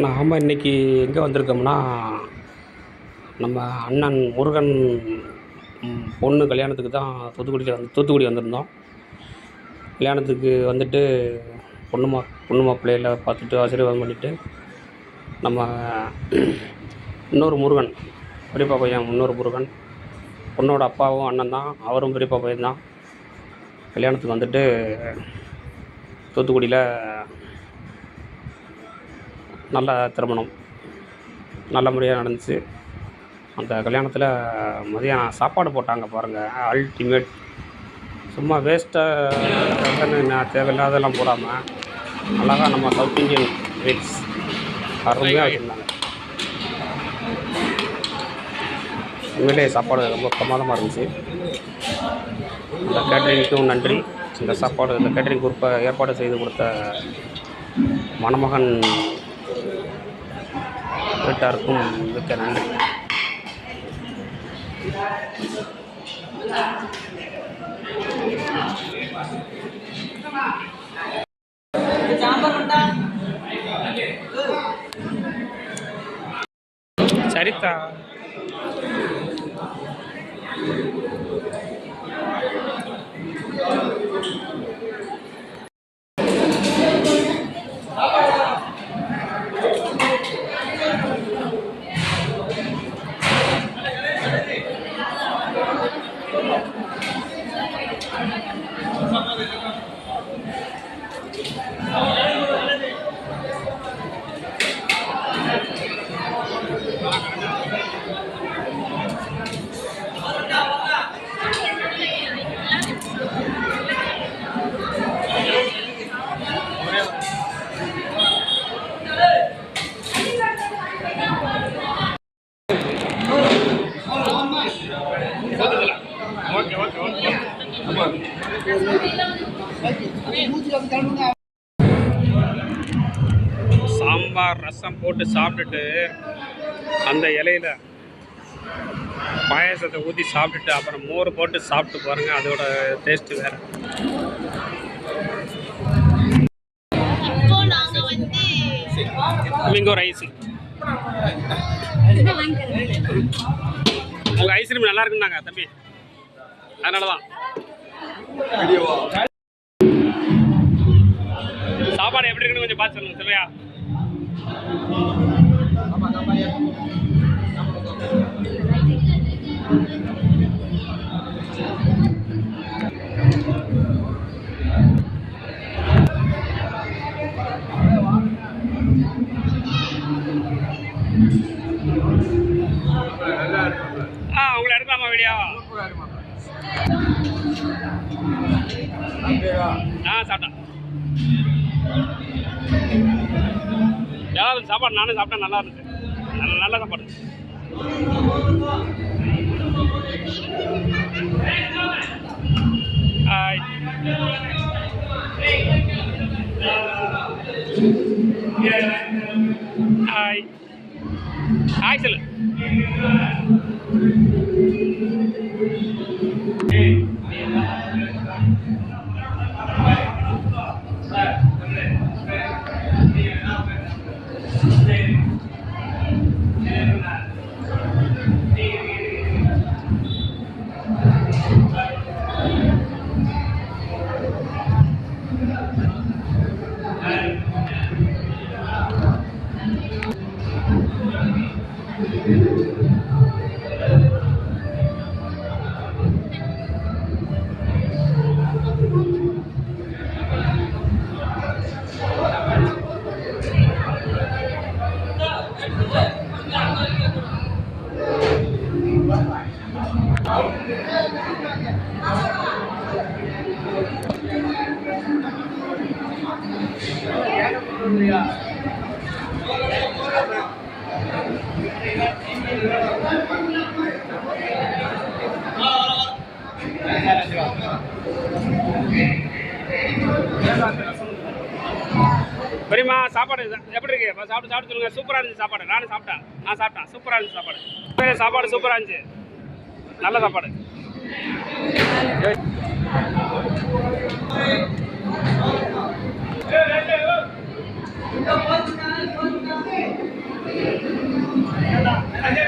நாம் இன்றைக்கி எங்கே வந்திருக்கோம்னா, நம்ம அண்ணன் முருகன் பொண்ணு கல்யாணத்துக்கு தான் தூத்துக்குடி வந்திருந்தோம். கல்யாணத்துக்கு வந்துட்டு பொண்ணு மாப்பிள்ளையில பார்த்துட்டு ஆசீர்வாதம் பண்ணிவிட்டு, நம்ம இன்னொரு முருகன், பெரியப்பா பையன் இன்னொரு முருகன், பொண்ணோட அப்பாவும் அண்ணன் தான், அவரும் பெரியப்பா பையன் தான். கல்யாணத்துக்கு வந்துட்டு தூத்துக்குடியில் நல்ல திருமணம் நல்ல முறையாக நடந்துச்சு. அந்த கல்யாணத்தில் மதியானம் சாப்பாடு போட்டாங்க பாருங்கள், அல்டிமேட். சும்மா வேஸ்ட்டாக தேவையில்லாதெல்லாம் போடாமல் அழகாக நம்ம சவுத் இண்டியன் மீல்ஸ் அருமையாக வச்சுருந்தாங்க. உண்மையிலே சாப்பாடு ரொம்ப பிரமாதமாக இருந்துச்சு. இந்த கேட்டரிங்க்கும் நன்றி. இந்த கேட்டரிங் ஏற்பாடு செய்து கொடுத்த மணமகன் வீட்டாருக்கும் மிக்க நன்றி. சரிதா, சாம்பார் ரசம் போட்டு சாப்பிட்டுட்டு அந்த இலையில் பாயாசத்தை ஊற்றி சாப்பிட்டுட்டு அப்புறம் மோர் போட்டு சாப்பிட்டு பாருங்கள், அதோட டேஸ்ட்டு வேறு. இங்கே ஒரு ஐஸ், உங்கள் ஐஸ்கிரீம் நல்லா இருக்குன்னாங்க தம்பி, அதனால தான். சாப்பாடு எப்படி இருக்குன்னு கொஞ்சம் பார்த்து சொல்லுங்கள் சிலையா. உங்களை எடுக்கலாமா வீடியோவா? சாப்பிட்டேன். ஏதாவது சாப்பாடு நானும் சாப்பிட்டேன், நல்லா இருந்துச்சு. நல்ல சாப்பாடு. ஹாய் ஹாய் ஹாய் சொல்லு. பெரியம்மா சாப்பாடு எப்படி இருக்கு? சாப்பிட்டு சொல்லுங்க. சூப்பராக இருந்துச்சு சாப்பாடு. நான் சாப்பிட்டேன். சூப்பராக இருந்துச்சு சாப்பாடு. சாப்பாடு சூப்பராக இருந்துச்சு. நல்ல சாப்பாடு. Hey, அதான்